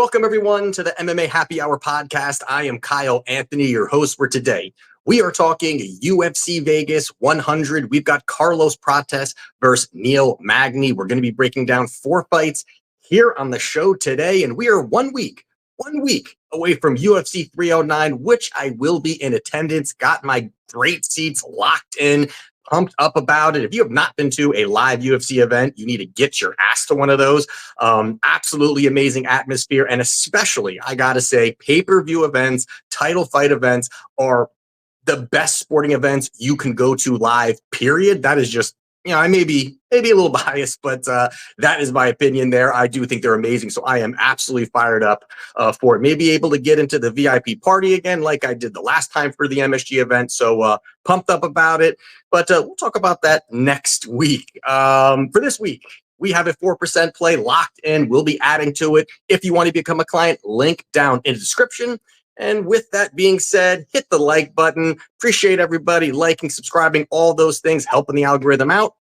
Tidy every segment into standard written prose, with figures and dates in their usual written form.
Welcome, everyone, to the MMA Happy Hour podcast. I am Kyle Anthony, your host for today. We are talking UFC Vegas 100. We've got Carlos Prates versus Neil Magny. We're going to be breaking down 4 fights here on the show today, and we are 1 week away from UFC 309, which I will be in attendance. Got my great seats locked in. Pumped up about it. If you have not been to a live UFC event, you need to get your ass to one of those. Absolutely amazing atmosphere. And especially, I got to say, pay-per-view events, title fight events are the best sporting events you can go to live, period. That is just, I may be a little biased, but that is my opinion there. I do think they're amazing. So I am absolutely fired up for it. Maybe able to get into the VIP party again, like I did the last time for the MSG event. So pumped up about it. But we'll talk about that next week. For this week, we have a 4% play locked in. We'll be adding to it. If you want to become a client, link down in the description. And with that being said, hit the like button. Appreciate everybody liking, subscribing, all those things, helping the algorithm out.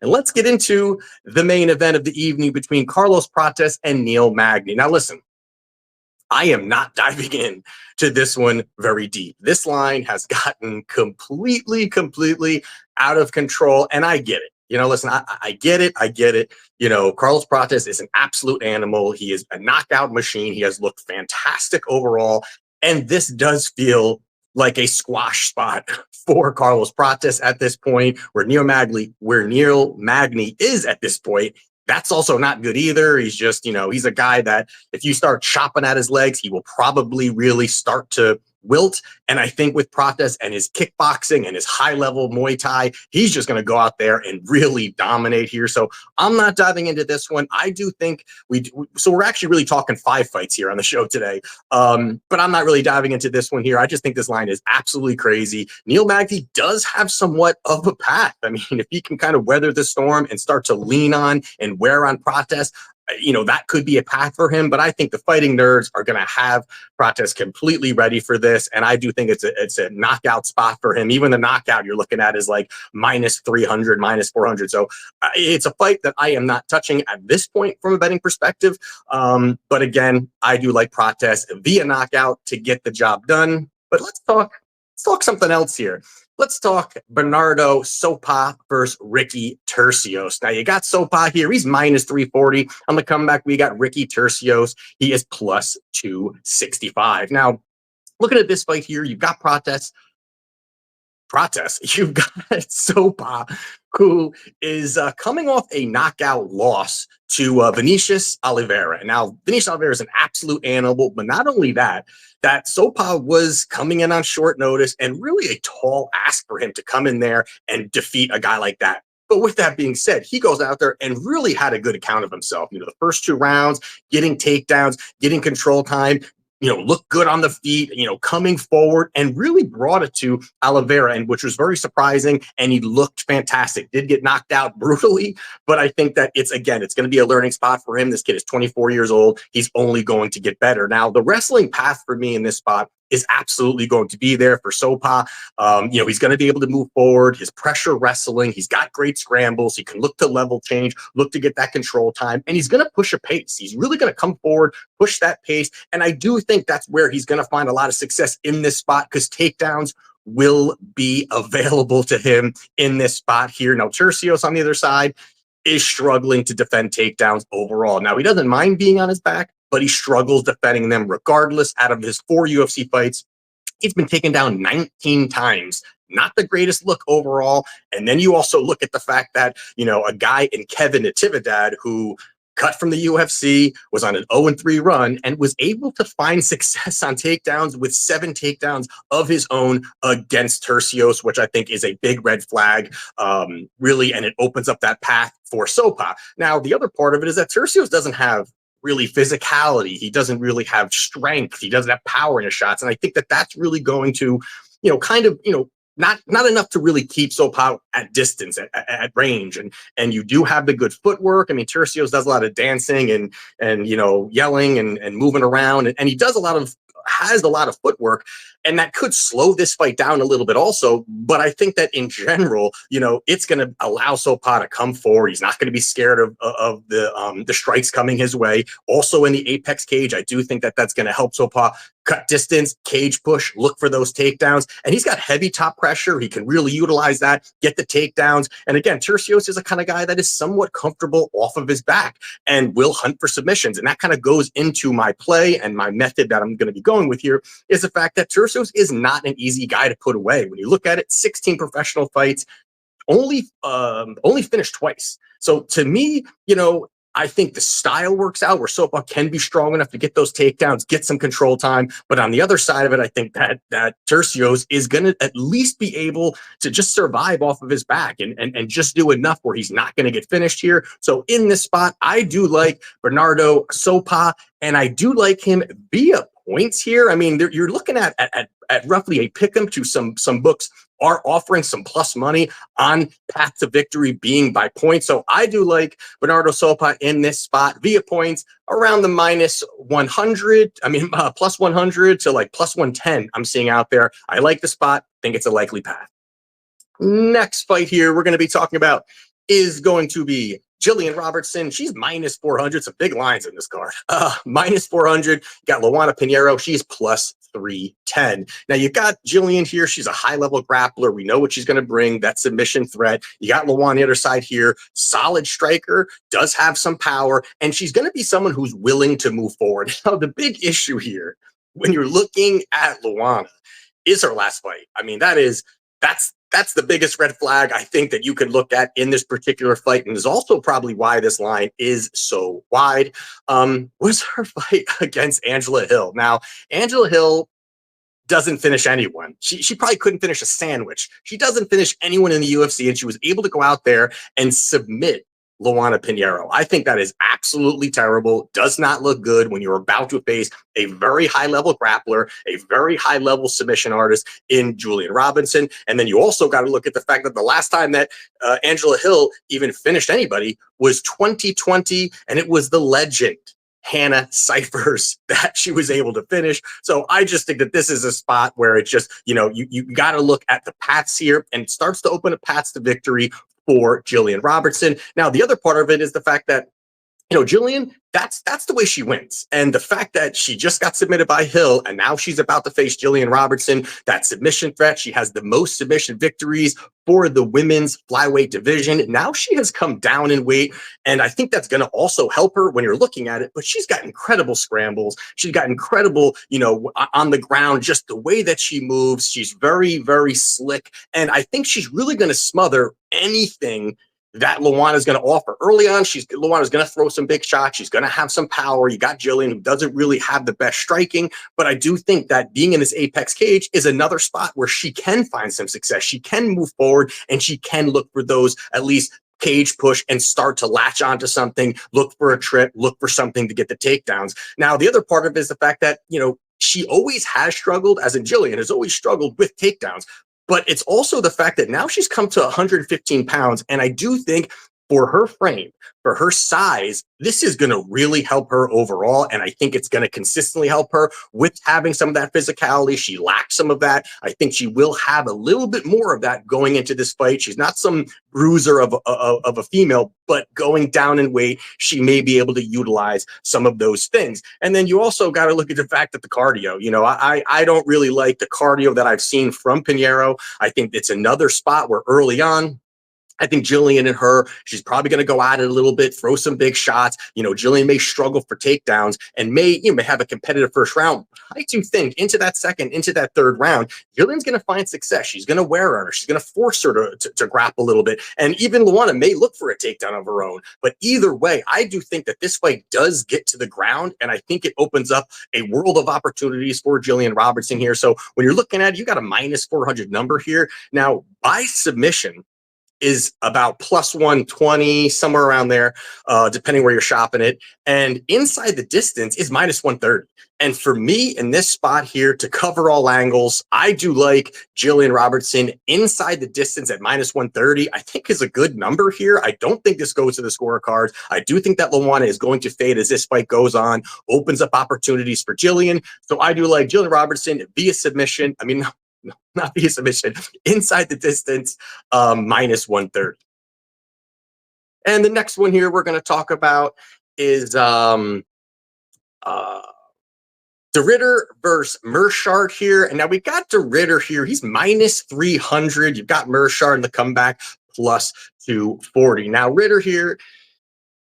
And let's get into the main event of the evening between Carlos Prates and Neil Magny. Now, listen, I am not diving in to this one very deep. This line has gotten completely out of control, and I get it. Listen, I get it. Carlos Prates is an absolute animal. He is a knockout machine. He has looked fantastic overall. And this does feel like a squash spot for Carlos Prates at this point, where Neil Magny is at this point. That's also not good either. He's just, he's a guy that if you start chopping at his legs, he will probably really start to wilt. And I think with Prates and his kickboxing and his high-level Muay Thai, he's just going to go out there and really dominate here. So I'm not diving into this one. I do think we're actually really talking 5 fights here on the show today. But I'm not really diving into this one here. I just think this line is absolutely crazy. Neil Magny does have somewhat of a path. I mean, if he can kind of weather the storm and start to lean on and wear on Prates, that could be a path for him. But I think the fighting nerds are going to have Prates completely ready for this. And I do think it's a knockout spot for him. Even the knockout you're looking at is like minus 300, minus 400. So it's a fight that I am not touching at this point from a betting perspective. But again, I do like Prates via knockout to get the job done. But let's talk something else here. Let's talk Bernardo Sopa versus Ricky Turcios. Now, you got Sopa here. He's minus 340. On the comeback, we got Ricky Turcios. He is plus 265. Now, looking at this fight here, you've got Prates. You've got Sopa, who is coming off a knockout loss to Vinicius Oliveira. Now, Vinicius Oliveira is an absolute animal, but not only that Sopa was coming in on short notice and really a tall ask for him to come in there and defeat a guy like that. But with that being said, he goes out there and really had a good account of himself. The first 2 rounds, getting takedowns, getting control time, look good on the feet, coming forward and really brought it to Oliveira, and which was very surprising. And he looked fantastic. Did get knocked out brutally, but I think that it's going to be a learning spot for him. This kid is 24 years old. He's only going to get better. Now, the wrestling path for me in this spot is absolutely going to be there for Sopa. He's going to be able to move forward. His pressure wrestling, he's got great scrambles. He can look to level change, look to get that control time, and he's going to push a pace. He's really going to come forward, push that pace, and I do think that's where he's going to find a lot of success in this spot, because takedowns will be available to him in this spot here. Now, Turcios on the other side is struggling to defend takedowns overall. Now, he doesn't mind being on his back, but he struggles defending them regardless. Out of his 4 UFC fights, he's been taken down 19 times. Not the greatest look overall. And then you also look at the fact that, a guy in Kevin Natividad, who cut from the UFC, was on an 0-3 run, and was able to find success on takedowns with 7 takedowns of his own against Turcios, which I think is a big red flag, really, and it opens up that path for Sopa. Now, the other part of it is that Turcios doesn't have really physicality. He doesn't really have strength. He doesn't have power in his shots. And I think that that's really going to, not enough to really keep Sopa at distance, at range. And you do have the good footwork. I mean, Turcios does a lot of dancing and yelling and moving around. And he has a lot of footwork. And that could slow this fight down a little bit also. But I think that in general, it's going to allow Sopa to come forward. He's not going to be scared of the strikes coming his way. Also in the apex cage, I do think that that's going to help Sopa cut distance, cage push, look for those takedowns. And he's got heavy top pressure. He can really utilize that, get the takedowns. And again, Tercios is a kind of guy that is somewhat comfortable off of his back and will hunt for submissions. And that kind of goes into my play and my method that I'm going to be going with here is the fact that Tercios is not an easy guy to put away. When you look at it, 16 professional fights, only finished twice. So to me, I think the style works out where Sopa can be strong enough to get those takedowns, get some control time. But on the other side of it, I think that Tercios is going to at least be able to just survive off of his back and just do enough where he's not going to get finished here. So in this spot, I do like Bernardo Sopa, and I do like him via points here. I mean, you're looking at roughly a pick'em to some books are offering some plus money on path to victory being by points. So I do like Bernardo Sopa in this spot via points around the minus 100. Plus 100 to like plus 110 I'm seeing out there. I like the spot. Think it's a likely path. Next fight here we're going to be talking about is going to be Jillian Robertson. She's minus 400. Some big lines in this card. Minus 400. You got Luana Pinheiro. She's plus 310. Now you got Jillian here. She's a high-level grappler. We know what she's going to bring. That submission threat. You got Luana on the other side here. Solid striker. Does have some power. And she's going to be someone who's willing to move forward. Now, the big issue here, when you're looking at Luana, is her last fight. I mean, that's the biggest red flag I think that you could look at in this particular fight, and is also probably why this line is so wide. Was her fight against Angela Hill. Now, Angela Hill doesn't finish anyone. She probably couldn't finish a sandwich. She doesn't finish anyone in the UFC, and she was able to go out there and submit Luana Pinheiro. I think that is absolutely terrible. Does not look good when you're about to face a very high-level grappler, a very high-level submission artist in Jillian Robinson. And then you also got to look at the fact that the last time that Angela Hill even finished anybody was 2020, and it was the legend Hannah Cyphers that she was able to finish. So I just think that this is a spot where it's just, you got to look at the paths here, and it starts to open up paths to victory for Jillian Robertson. Now, the other part of it is the fact that, Jillian, that's the way she wins. And the fact that she just got submitted by Hill, and now she's about to face Jillian Robertson, that submission threat. She has the most submission victories for the women's flyweight division. Now she has come down in weight, and I think that's going to also help her when you're looking at it. But she's got incredible scrambles. She's got incredible, on the ground, just the way that she moves. She's very, very slick. And I think she's really going to smother anything that Luana is going to offer. Early on, Luana is going to throw some big shots. She's going to have some power. You got Jillian, who doesn't really have the best striking, but I do think that being in this apex cage is another spot where she can find some success. She can move forward, and she can look for those at least cage push and start to latch onto something, look for a trip, look for something to get the takedowns. Now, the other part of it is the fact that, she always has struggled, as in Jillian has always struggled with takedowns. But it's also the fact that now she's come to 115 pounds. And I do think for her frame, for her size, this is going to really help her overall. And I think it's going to consistently help her with having some of that physicality. She lacks some of that. I think she will have a little bit more of that going into this fight. She's not some bruiser of a female, but going down in weight, she may be able to utilize some of those things. And then you also got to look at the fact that the cardio, I don't really like the cardio that I've seen from Pinheiro. I think it's another spot where early on, I think Jillian and her, she's probably going to go at it a little bit, throw some big shots. Jillian may struggle for takedowns and may have a competitive first round. I do think into that second, into that third round, Jillian's going to find success. She's going to wear her. She's going to force her to grapple a little bit. And even Luana may look for a takedown of her own. But either way, I do think that this fight does get to the ground. And I think it opens up a world of opportunities for Jillian Robertson here. So when you're looking at it, you got a minus 400 number here. Now, by submission, is about plus 120, somewhere around there, depending where you're shopping it. And inside the distance is minus 130. And for me in this spot here, to cover all angles, I do like Jillian Robertson inside the distance at minus 130. I think is a good number here. I don't think this goes to the scorecard. I do think that Luana is going to fade as this fight goes on, opens up opportunities for Jillian. So I do like Jillian Robertson via submission. I mean, no, not via submission, inside the distance, minus 130. And the next one here we're going to talk about is De Ridder versus Meerschaert here. And now we got De Ridder here. He's minus 300. You've got Meerschaert in the comeback plus 240. Now Ridder here,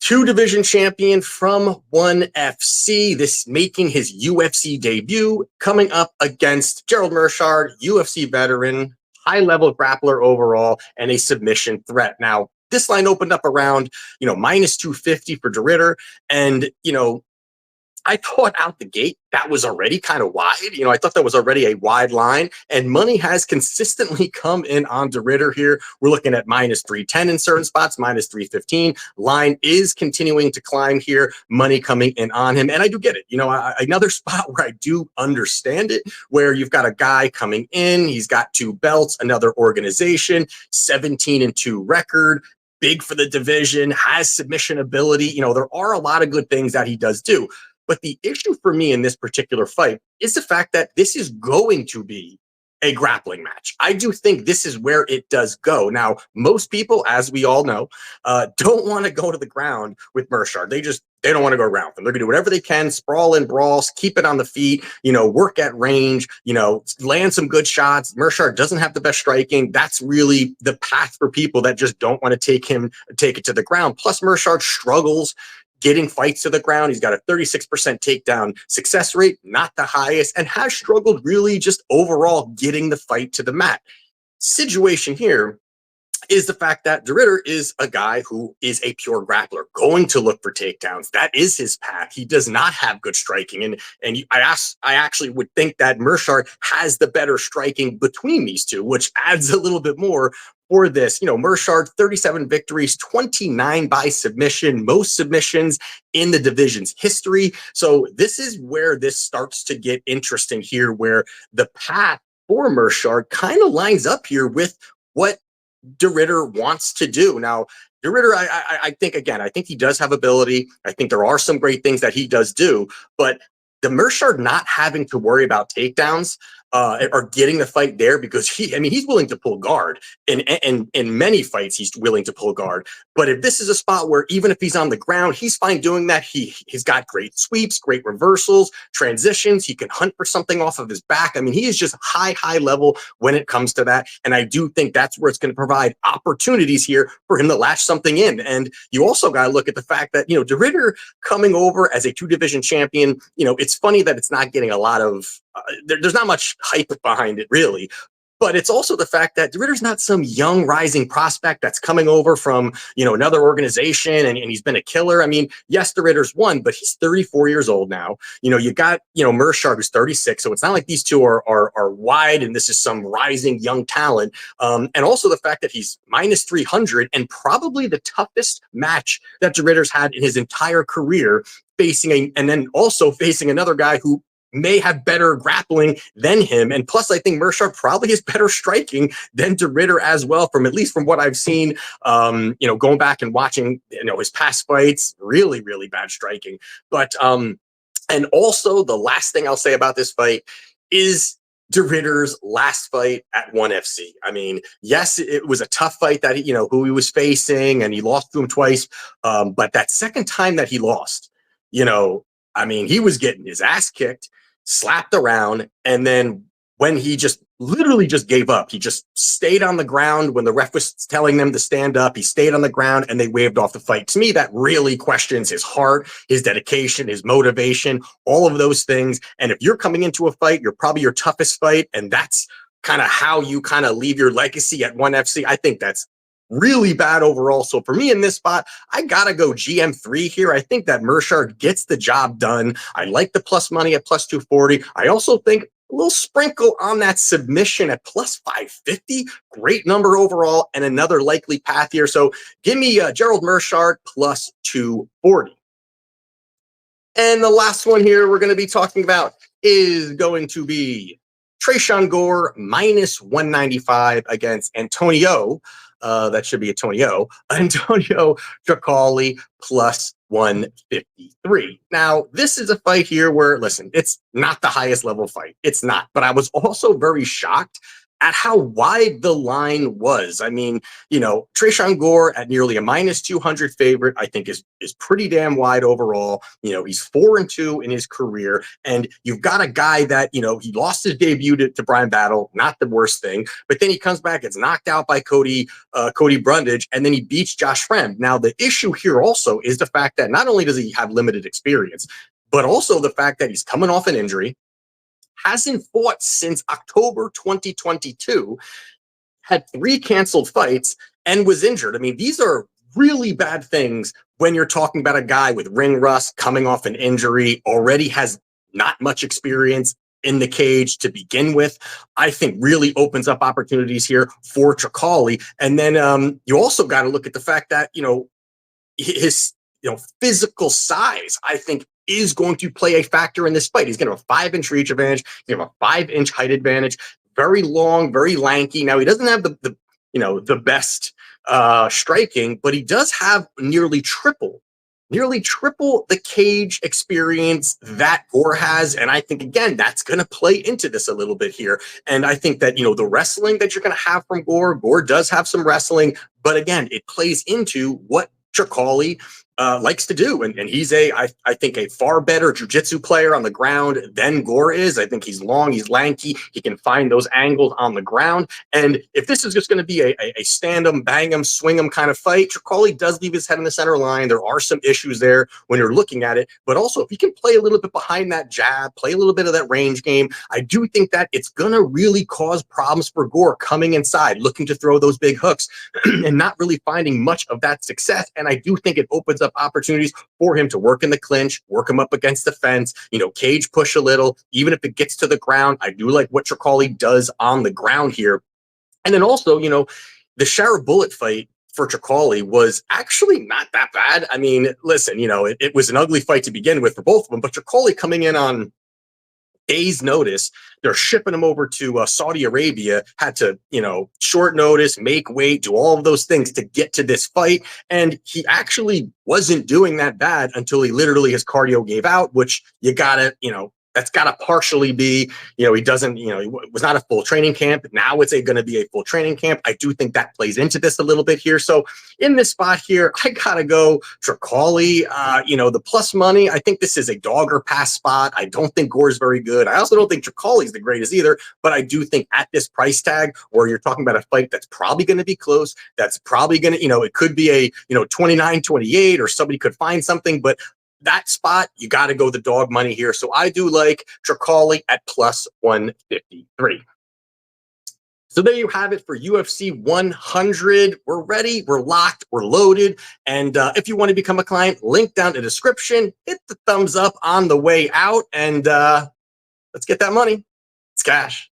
two division champion from ONE FC. This making his UFC debut, coming up against Gerald Meerschaert, UFC veteran, high level grappler overall, and a submission threat. Now, this line opened up around, minus 250 for De Ridder. And, I thought out the gate that was already kind of wide. I thought that was already a wide line, and money has consistently come in on De Ridder here. We're looking at minus 310 in certain spots, minus 315. Line is continuing to climb here, money coming in on him. And I do get it. Another spot where I do understand it, where you've got a guy coming in, he's got two belts, another organization, 17-2 record, big for the division, has submission ability. There are a lot of good things that he does do. But the issue for me in this particular fight is the fact that this is going to be a grappling match. I do think this is where it does go. Now, most people, as we all know, don't want to go to the ground with Meerschaert. They don't want to go around them. They're going to do whatever they can, sprawl and brawls, keep it on the feet, work at range, land some good shots. Meerschaert doesn't have the best striking. That's really the path for people that just don't want to take it to the ground. Plus, Meerschaert struggles getting fights to the ground. He's got a 36% takedown success rate, not the highest, and has struggled really just overall getting the fight to the mat. Situation here is the fact that De Ridder is a guy who is a pure grappler, going to look for takedowns. That is his path. He does not have good striking. And I actually would think that Meerschaert has the better striking between these two, which adds a little bit more for this. Meerschaert, 37 victories, 29 by submission, most submissions in the division's history. So this is where this starts to get interesting here, where the path for Meerschaert kind of lines up here with what De Ridder wants to do. Now, De Ridder, I think he does have ability. I think there are some great things that he does do, but the Meerschaert not having to worry about takedowns or getting the fight there, because he's willing to pull guard in many fights. He's willing to pull guard. But if this is a spot where even if he's on the ground, he's fine doing that. He's got great sweeps, great reversals, transitions. He can hunt for something off of his back. He is just high level when it comes to that. And I do think that's where it's going to provide opportunities here for him to latch something in. And you also got to look at the fact that, De Ridder coming over as a two division champion, it's funny that it's not getting a lot of, there's not much hype behind it really. But it's also the fact that De Ridder's not some young rising prospect that's coming over from, another organization and he's been a killer. Yes, De Ridder's won, but he's 34 years old now. You got, Meerschaert, who's 36. So it's not like these two are wide and this is some rising young talent. And also the fact that he's minus 300 and probably the toughest match that De Ridder's had in his entire career, and then also facing another guy who may have better grappling than him. And plus, I think Meerschaert probably has better striking than De Ridder as well, at least from what I've seen, going back and watching, his past fights, really, really bad striking. But, and also the last thing I'll say about this fight is De Ridder's last fight at ONE FC. Yes, it was a tough fight that, who he was facing, and he lost to him twice. But that second time that he lost, he was getting his ass kicked, slapped around, and then when he literally just gave up, he just stayed on the ground when the ref was telling them to stand up. He stayed on the ground and they waved off the fight. To me, that really questions his heart, his dedication, his motivation, all of those things. And if you're coming into a fight, you're probably your toughest fight, and that's kind of how you kind of leave your legacy at ONE FC. I think that's really bad overall. So for me in this spot, I gotta go GM3 here. I think that Meerschaert gets the job done. I like the plus money at plus 240. I also think a little sprinkle on that submission at plus 550. Great number overall, and another likely path here. So give me Gerald Meerschaert plus 240. And the last one here we're going to be talking about is going to be Tresean Gore minus 195 against Antonio. That should be Antonio Tricoli plus 153. Now, this is a fight here where, listen, it's not the highest level fight. It's not. But I was also very shocked at how wide the line was. I mean, Tresean Gore at nearly a minus 200 favorite, I think is pretty damn wide overall. He's 4-2 in his career, and you've got a guy that, he lost his debut to Brian Battle, not the worst thing, but then he comes back, gets knocked out by Cody Brundage, and then he beats Josh Fremd. Now, the issue here also is the fact that not only does he have limited experience, but also the fact that he's coming off an injury, hasn't fought since October 2022, had 3 canceled fights, and was injured. I mean, these are really bad things when you're talking about a guy with ring rust, coming off an injury, already has not much experience in the cage to begin with. I think really opens up opportunities here for Tricoli. And then you also got to look at the fact that, his physical size, I think, is going to play a factor in this fight. He's going to have a 5-inch reach advantage. He's going to have a 5-inch height advantage. Very long, very lanky. Now, he doesn't have the best striking, but he does have nearly triple the cage experience that Gore has. And I think, again, that's going to play into this a little bit here. And I think that, the wrestling that you're going to have from Gore does have some wrestling, but again, it plays into what Tricoli likes to do. And he's I think a far better jiu-jitsu player on the ground than Gore is. I think he's long, he's lanky, he can find those angles on the ground. And if this is just going to be a stand 'em, bang 'em, swing 'em kind of fight, Tricoli does leave his head in the center line. There are some issues there when you're looking at it, but also if he can play a little bit behind that jab, play a little bit of that range game, I do think that it's going to really cause problems for Gore coming inside, looking to throw those big hooks and not really finding much of that success. And I do think it opens up opportunities for him to work in the clinch, work him up against the fence, cage push a little, even if it gets to the ground. I do like what Tricoli does on the ground here. And then also, the Shara Bullet fight for Tricoli was actually not that bad. I mean, listen, it was an ugly fight to begin with for both of them, but Tricoli coming in on days notice, they're shipping him over to Saudi Arabia, had to, short notice, make weight, do all of those things to get to this fight. And he actually wasn't doing that bad until he literally, his cardio gave out, which you gotta, that's got to partially be, he doesn't, he was not a full training camp. Now it's going to be a full training camp. I do think that plays into this a little bit here. So in this spot here, I got to go Tricoli. The plus money, I think this is a dog or pass spot. I don't think Gore's very good. I also don't think Tricoli's the greatest either, but I do think at this price tag where you're talking about a fight that's probably going to be close, that's probably going to, it could be a, 29-28 or somebody could find something, but that spot, you got to go the dog money here. So I do like Tricoli at plus 153. So there you have it for UFC 100. We're ready, we're locked, we're loaded. And if you want to become a client, link down in the description. Hit the thumbs up on the way out, and let's get that money. It's cash.